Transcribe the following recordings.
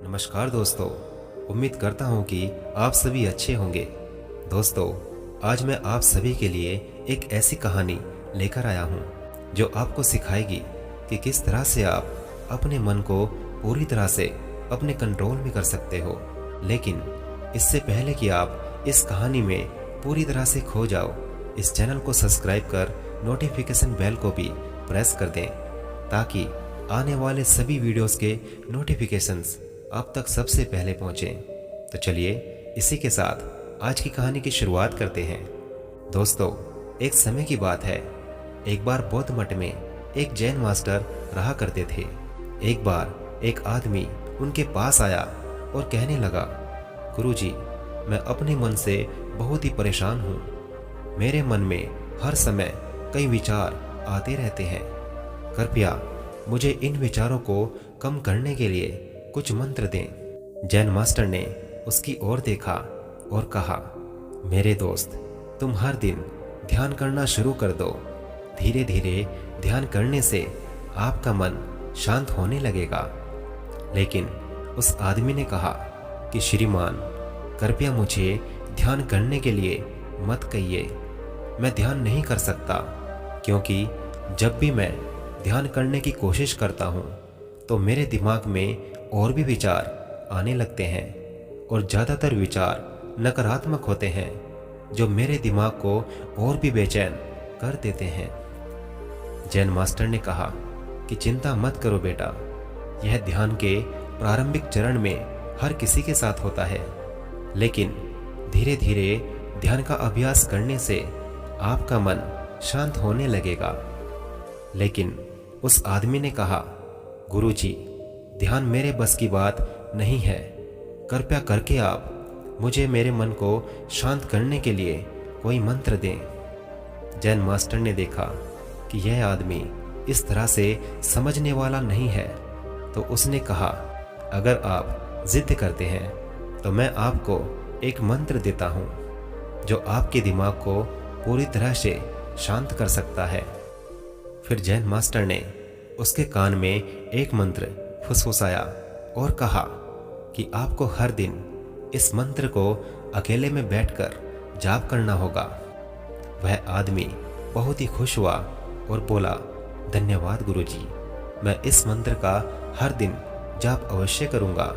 नमस्कार दोस्तों, उम्मीद करता हूँ कि आप सभी अच्छे होंगे। दोस्तों, आज मैं आप सभी के लिए एक ऐसी कहानी लेकर आया हूँ जो आपको सिखाएगी कि किस तरह से आप अपने मन को पूरी तरह से अपने कंट्रोल में कर सकते हो। लेकिन इससे पहले कि आप इस कहानी में पूरी तरह से खो जाओ, इस चैनल को सब्सक्राइब कर नोटिफिकेशन बेल को भी प्रेस कर दें ताकि आने वाले सभी वीडियोस के नोटिफिकेशंस आप तक सबसे पहले पहुंचें। तो चलिए इसी के साथ आज की कहानी की शुरुआत करते हैं। दोस्तों, एक समय की बात है। एक बार बौद्ध मठ में एक जैन मास्टर रहा करते थे। एक बार एक आदमी उनके पास आया और कहने लगा, गुरुजी, मैं अपने मन से बहुत ही परेशान हूँ। मेरे मन में हर समय कई विचार आते रहते हैं। कृपया मुझे इन विचारों को कम करने के लिए कुछ मंत्र दें। जैन मास्टर ने उसकी ओर देखा और कहा, मेरे दोस्त, तुम हर दिन ध्यान करना शुरू कर दो। धीरे धीरे ध्यान करने से आपका मन शांत होने लगेगा। लेकिन उस आदमी ने कहा कि श्रीमान, कृपया मुझे ध्यान करने के लिए मत कहिए। मैं ध्यान नहीं कर सकता, क्योंकि जब भी मैं ध्यान करने की कोशिश करता हूँ तो मेरे दिमाग में और भी विचार आने लगते हैं और ज़्यादातर विचार नकारात्मक होते हैं जो मेरे दिमाग को और भी बेचैन कर देते हैं। जैन मास्टर ने कहा कि चिंता मत करो बेटा, यह ध्यान के प्रारंभिक चरण में हर किसी के साथ होता है, लेकिन धीरे धीरे ध्यान का अभ्यास करने से आपका मन शांत होने लगेगा। लेकिन उस आदमी ने कहा, गुरुजी, ध्यान मेरे बस की बात नहीं है। कृपया करके आप मुझे मेरे मन को शांत करने के लिए कोई मंत्र दें। जैन मास्टर ने देखा कि यह आदमी इस तरह से समझने वाला नहीं है, तो उसने कहा, अगर आप जिद करते हैं तो मैं आपको एक मंत्र देता हूँ जो आपके दिमाग को पूरी तरह से शांत कर सकता है। फिर जैन मास्टर ने उसके कान में एक मंत्र फुसफुसाया और कहा कि आपको हर दिन इस मंत्र को अकेले में बैठकर जाप करना होगा। वह आदमी बहुत ही खुश हुआ और बोला, धन्यवाद गुरुजी, मैं इस मंत्र का हर दिन जाप अवश्य करूंगा।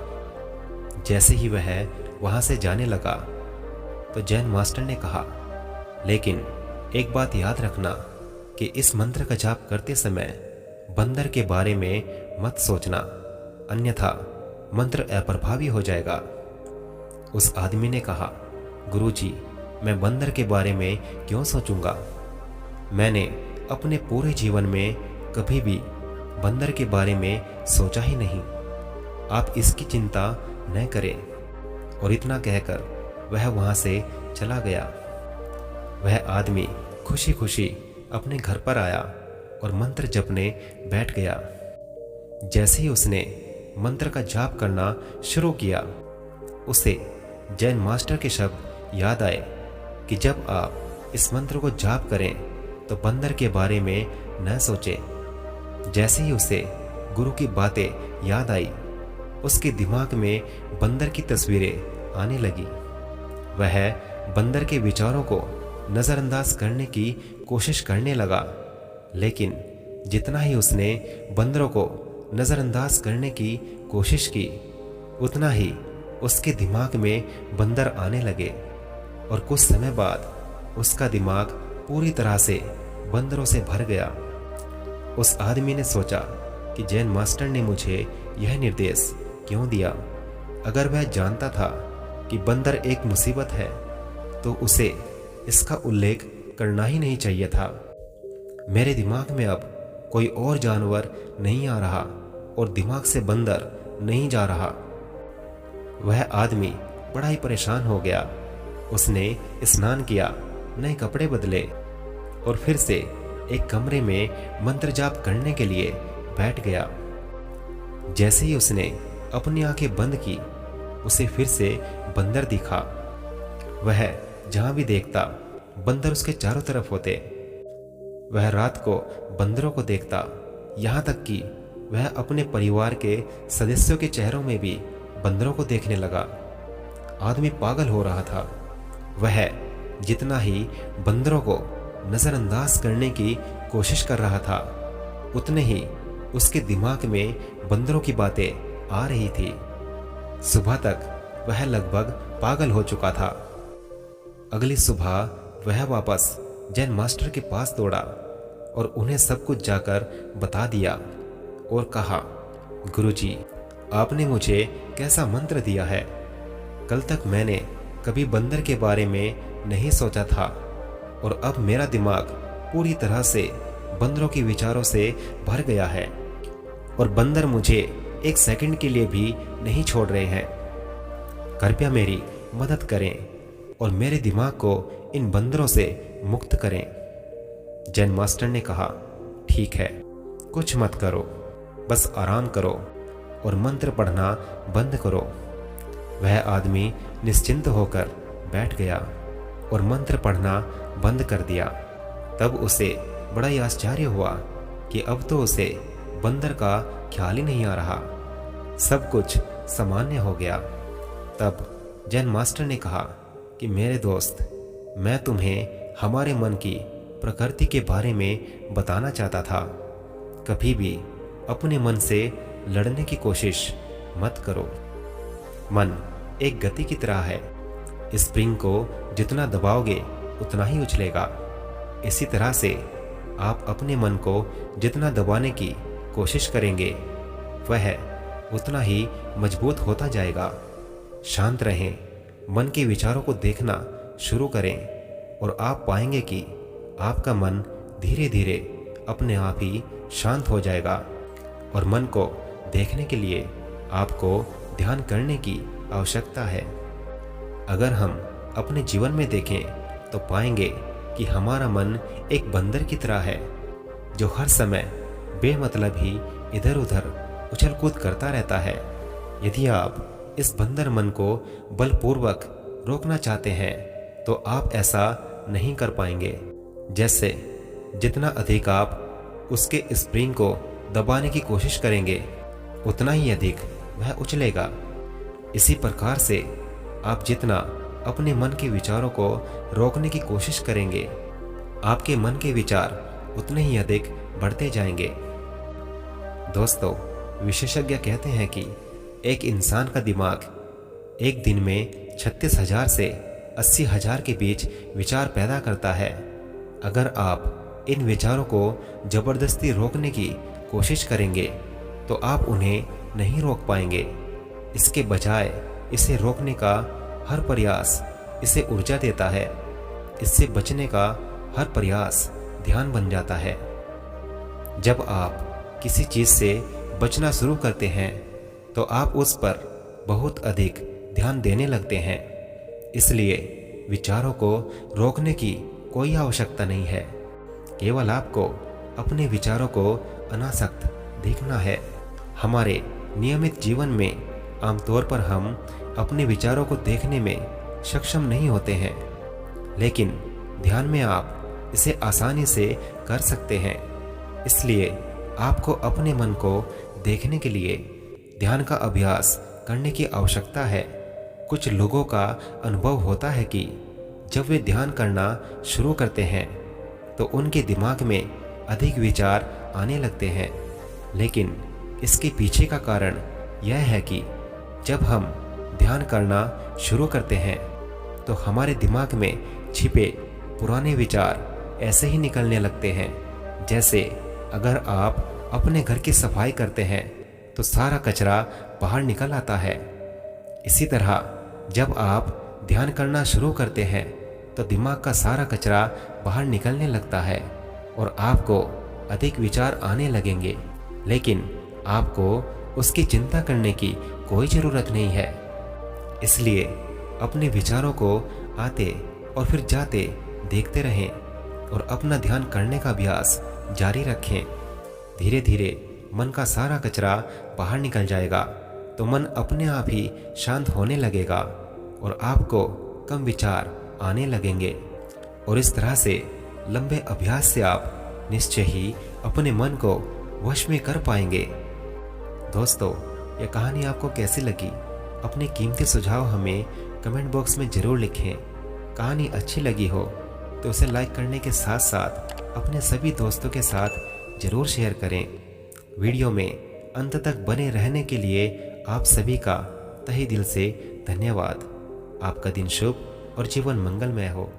जैसे ही वह वहां से जाने लगा तो जैन मास्टर ने कहा, लेकिन एक बात याद रखना कि इस मंत्र का जाप करते समय बंदर के बारे में मत सोचना, अन्यथा मंत्र अप्रभावी हो जाएगा। उस आदमी ने कहा, गुरुजी, मैं बंदर के बारे में क्यों सोचूंगा? मैंने अपने पूरे जीवन में कभी भी बंदर के बारे में सोचा ही नहीं। आप इसकी चिंता न करें। और इतना कहकर वह वहां से चला गया। वह आदमी खुशी खुशी अपने घर पर आया और मंत्र जपने बैठ गया। जैसे ही उसने मंत्र का जाप करना शुरू किया, उसे जैन मास्टर के शब्द याद आए कि जब आप इस मंत्र को जाप करें तो बंदर के बारे में न सोचें। जैसे ही उसे गुरु की बातें याद आई, उसके दिमाग में बंदर की तस्वीरें आने लगी। वह बंदर के विचारों को नज़रअंदाज करने की कोशिश करने लगा, लेकिन जितना ही उसने बंदरों को नज़रअंदाज करने की कोशिश की, उतना ही उसके दिमाग में बंदर आने लगे और कुछ समय बाद उसका दिमाग पूरी तरह से बंदरों से भर गया। उस आदमी ने सोचा कि जैन मास्टर ने मुझे यह निर्देश क्यों दिया। अगर वह जानता था कि बंदर एक मुसीबत है तो उसे इसका उल्लेख करना ही नहीं चाहिए था। मेरे दिमाग में अब कोई और जानवर नहीं आ रहा और दिमाग से बंदर नहीं जा रहा। वह आदमी बड़ा ही परेशान हो गया। उसने स्नान किया, नए कपड़े बदले और फिर से एक कमरे में मंत्र जाप करने के लिए बैठ गया। जैसे ही उसने अपनी आंखें बंद की, उसे फिर से बंदर दिखा। वह जहां भी देखता, बंदर उसके चारों तरफ होते। वह रात को बंदरों को देखता, यहाँ तक कि वह अपने परिवार के सदस्यों के चेहरों में भी बंदरों को देखने लगा। आदमी पागल हो रहा था। वह जितना ही बंदरों को नजरअंदाज करने की कोशिश कर रहा था, उतने ही उसके दिमाग में बंदरों की बातें आ रही थी। सुबह तक वह लगभग पागल हो चुका था। अगली सुबह वह वापस जैन मास्टर के पास दौड़ा और उन्हें सब कुछ जाकर बता दिया और कहा, गुरुजी, आपने मुझे कैसा मंत्र दिया है। कल तक मैंने कभी बंदर के बारे में नहीं सोचा था और अब मेरा दिमाग पूरी तरह से बंदरों के विचारों से भर गया है और बंदर मुझे एक सेकंड के लिए भी नहीं छोड़ रहे हैं। कृपया मेरी मदद करें और मेरे दिमाग को इन बंदरों से मुक्त करें। जैन मास्टर ने कहा, ठीक है, कुछ मत करो, बस आराम करो और मंत्र पढ़ना बंद करो। वह आदमी निश्चिंत होकर बैठ गया और मंत्र पढ़ना बंद कर दिया। तब उसे बड़ा ही आश्चर्य हुआ कि अब तो उसे बंदर का ख्याल ही नहीं आ रहा। सब कुछ सामान्य हो गया। तब जैन मास्टर ने कहा कि मेरे दोस्त, मैं तुम्हें हमारे मन की प्रकृति के बारे में बताना चाहता था। कभी भी अपने मन से लड़ने की कोशिश मत करो। मन एक गति की तरह है। स्प्रिंग को जितना दबाओगे उतना ही उछलेगा। इसी तरह से आप अपने मन को जितना दबाने की कोशिश करेंगे, वह उतना ही मजबूत होता जाएगा। शांत रहें, मन के विचारों को देखना शुरू करें और आप पाएंगे कि आपका मन धीरे धीरे अपने आप ही शांत हो जाएगा। और मन को देखने के लिए आपको ध्यान करने की आवश्यकता है। अगर हम अपने जीवन में देखें तो पाएंगे कि हमारा मन एक बंदर की तरह है जो हर समय बेमतलब ही इधर उधर उछल कूद करता रहता है। यदि आप इस बंदर मन को बलपूर्वक रोकना चाहते हैं तो आप ऐसा नहीं कर पाएंगे। जैसे जितना अधिक आप उसके स्प्रिंग को दबाने की कोशिश करेंगे, उतना ही अधिक वह उछलेगा। इसी प्रकार से आप जितना अपने मन के विचारों को रोकने की कोशिश करेंगे, आपके मन के विचार उतने ही अधिक बढ़ते जाएंगे। दोस्तों, विशेषज्ञ कहते हैं कि एक इंसान का दिमाग एक दिन में 36,000 से 80,000 के बीच विचार पैदा करता है। अगर आप इन विचारों को जबरदस्ती रोकने की कोशिश करेंगे तो आप उन्हें नहीं रोक पाएंगे। इसके बजाय इसे रोकने का हर प्रयास इसे ऊर्जा देता है। इससे बचने का हर प्रयास ध्यान बन जाता है। जब आप किसी चीज से बचना शुरू करते हैं तो आप उस पर बहुत अधिक ध्यान देने लगते हैं। इसलिए विचारों को रोकने की कोई आवश्यकता नहीं है। केवल आपको अपने विचारों को अनासक्त देखना है। हमारे नियमित जीवन में आमतौर पर हम अपने विचारों को देखने में सक्षम नहीं होते हैं, लेकिन ध्यान में आप इसे आसानी से कर सकते हैं। इसलिए आपको अपने मन को देखने के लिए ध्यान का अभ्यास करने की आवश्यकता है। कुछ लोगों का अनुभव होता है कि जब वे ध्यान करना शुरू करते हैं तो उनके दिमाग में अधिक विचार आने लगते हैं, लेकिन इसके पीछे का कारण यह है कि जब हम ध्यान करना शुरू करते हैं तो हमारे दिमाग में छिपे पुराने विचार ऐसे ही निकलने लगते हैं। जैसे अगर आप अपने घर की सफाई करते हैं तो सारा कचरा बाहर निकल आता है। इसी तरह जब आप ध्यान करना शुरू करते हैं तो दिमाग का सारा कचरा बाहर निकलने लगता है और आपको अधिक विचार आने लगेंगे, लेकिन आपको उसकी चिंता करने की कोई ज़रूरत नहीं है। इसलिए अपने विचारों को आते और फिर जाते देखते रहें और अपना ध्यान करने का अभ्यास जारी रखें। धीरे धीरे मन का सारा कचरा बाहर निकल जाएगा तो मन अपने आप ही शांत होने लगेगा और आपको कम विचार आने लगेंगे। और इस तरह से लंबे अभ्यास से आप निश्चय ही अपने मन को वश में कर पाएंगे। दोस्तों, यह कहानी आपको कैसी लगी? अपने कीमती सुझाव हमें कमेंट बॉक्स में ज़रूर लिखें। कहानी अच्छी लगी हो तो उसे लाइक करने के साथ साथ अपने सभी दोस्तों के साथ ज़रूर शेयर करें। वीडियो में अंत तक बने रहने के लिए आप सभी का तहे दिल से धन्यवाद। आपका दिन शुभ और जीवन मंगलमय हो।